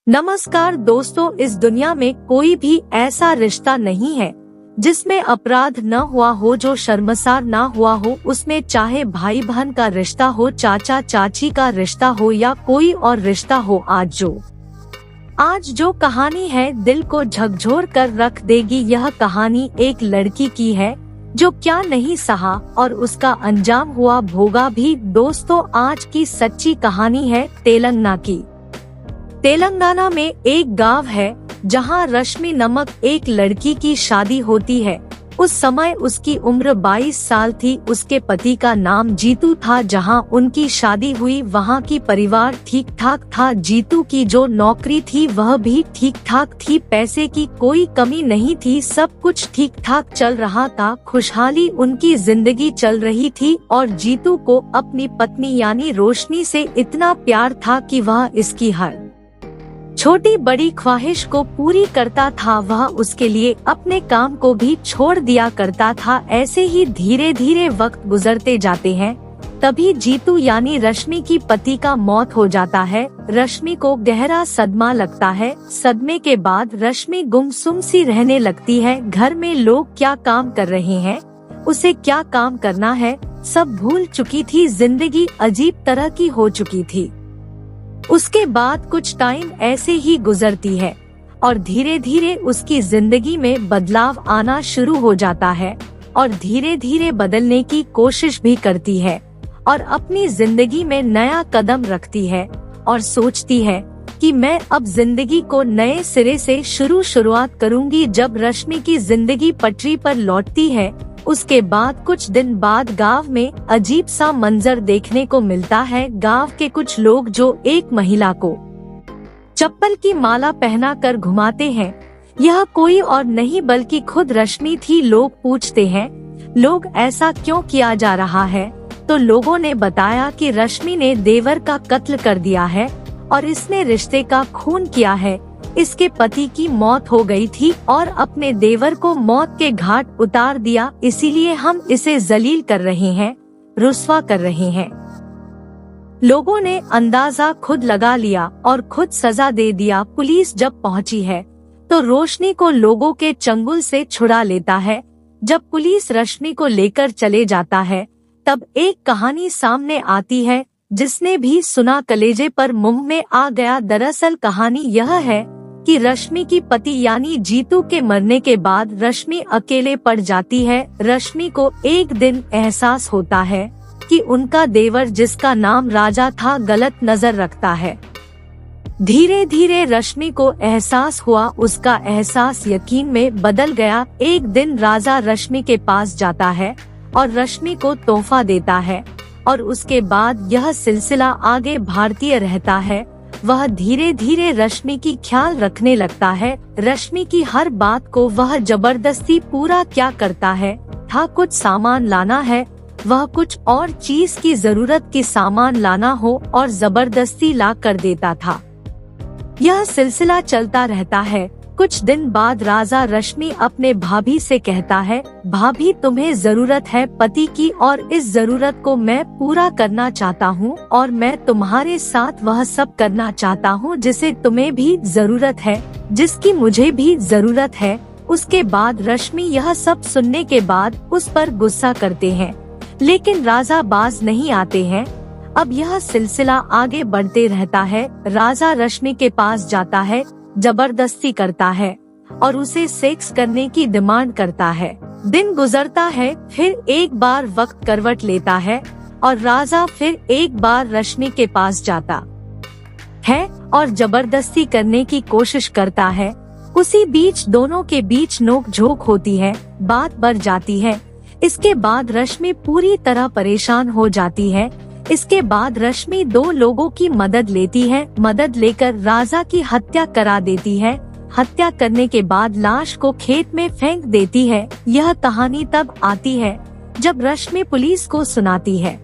नमस्कार दोस्तों, इस दुनिया में कोई भी ऐसा रिश्ता नहीं है जिसमें अपराध न हुआ हो, जो शर्मसार न हुआ हो। उसमें चाहे भाई बहन का रिश्ता हो, चाचा चाची का रिश्ता हो या कोई और रिश्ता हो। आज जो कहानी है दिल को झकझोर कर रख देगी। यह कहानी एक लड़की की है जो क्या नहीं सहा और उसका अंजाम हुआ भोगा भी। दोस्तों, आज की सच्ची कहानी है तेलंगाना की। तेलंगाना में एक गांव है जहां रश्मि नामक एक लड़की की शादी होती है। उस समय उसकी उम्र 22 साल थी। उसके पति का नाम जीतू था। जहां उनकी शादी हुई वहां की परिवार ठीक ठाक था। जीतू की जो नौकरी थी वह भी ठीक ठाक थी। पैसे की कोई कमी नहीं थी, सब कुछ ठीक ठाक चल रहा था। खुशहाली उनकी जिंदगी चल रही थी और जीतू को अपनी पत्नी यानी रोशनी से इतना प्यार था कि वह इसकी हर छोटी बड़ी ख्वाहिश को पूरी करता था। वह उसके लिए अपने काम को भी छोड़ दिया करता था। ऐसे ही धीरे धीरे वक्त गुजरते जाते हैं। तभी जीतू यानी रश्मि की पति का मौत हो जाता है। रश्मि को गहरा सदमा लगता है। सदमे के बाद रश्मि गुमसुम सी रहने लगती है। घर में लोग क्या काम कर रहे हैं, उसे क्या काम करना है, सब भूल चुकी थी। जिंदगी अजीब तरह की हो चुकी थी। उसके बाद कुछ टाइम ऐसे ही गुजरती है और धीरे धीरे उसकी जिंदगी में बदलाव आना शुरू हो जाता है और धीरे धीरे बदलने की कोशिश भी करती है और अपनी जिंदगी में नया कदम रखती है और सोचती है कि मैं अब जिंदगी को नए सिरे से शुरुआत करूंगी। जब रश्मि की जिंदगी पटरी पर लौटती है, उसके बाद कुछ दिन बाद गांव में अजीब सा मंजर देखने को मिलता है। गांव के कुछ लोग जो एक महिला को चप्पल की माला पहना कर घुमाते हैं, यह कोई और नहीं बल्कि खुद रश्मि थी। लोग पूछते हैं, लोग ऐसा क्यों किया जा रहा है? तो लोगों ने बताया कि रश्मि ने देवर का कत्ल कर दिया है और इसने रिश्ते का खून किया है। इसके पति की मौत हो गई थी और अपने देवर को मौत के घाट उतार दिया, इसीलिए हम इसे जलील कर रहे हैं, रुस्वा कर रहे हैं। लोगों ने अंदाजा खुद लगा लिया और खुद सजा दे दिया। पुलिस जब पहुंची है तो रोशनी को लोगों के चंगुल से छुड़ा लेता है। जब पुलिस रश्मि को लेकर चले जाता है तब एक कहानी सामने आती है जिसने भी सुना कलेजे पर मुंह में आ गया। दरअसल कहानी यह है कि रश्मि की पति यानी जीतू के मरने के बाद रश्मि अकेले पड़ जाती है। रश्मि को एक दिन एहसास होता है कि उनका देवर जिसका नाम राजा था गलत नजर रखता है। धीरे धीरे रश्मि को एहसास हुआ, उसका एहसास यकीन में बदल गया। एक दिन राजा रश्मि के पास जाता है और रश्मि को तोहफा देता है और उसके बाद यह सिलसिला आगे बढ़ता रहता है। वह धीरे धीरे रश्मि की ख्याल रखने लगता है। रश्मि की हर बात को वह जबरदस्ती पूरा क्या करता है था। कुछ सामान लाना है, वह कुछ और चीज की जरूरत की सामान लाना हो और जबरदस्ती ला कर देता था। यह सिलसिला चलता रहता है। कुछ दिन बाद राजा रश्मि अपने भाभी से कहता है, भाभी तुम्हें जरूरत है पति की और इस जरूरत को मैं पूरा करना चाहता हूँ और मैं तुम्हारे साथ वह सब करना चाहता हूँ जिसे तुम्हें भी जरूरत है, जिसकी मुझे भी जरूरत है। उसके बाद रश्मि यह सब सुनने के बाद उस पर गुस्सा करते हैं, लेकिन राजा बाज नहीं आते हैं। अब यह सिलसिला आगे बढ़ते रहता है। राजा रश्मि के पास जाता है, जबरदस्ती करता है और उसे सेक्स करने की डिमांड करता है। दिन गुजरता है, फिर एक बार वक्त करवट लेता है और राजा फिर एक बार रश्मि के पास जाता है और जबरदस्ती करने की कोशिश करता है। उसी बीच दोनों के बीच नोक झोंक होती है, बात बढ़ जाती है। इसके बाद रश्मि पूरी तरह परेशान हो जाती है। इसके बाद रश्मि दो लोगों की मदद लेती है। मदद लेकर राजा की हत्या करा देती है। हत्या करने के बाद लाश को खेत में फेंक देती है। यह कहानी तब आती है जब रश्मि पुलिस को सुनाती है।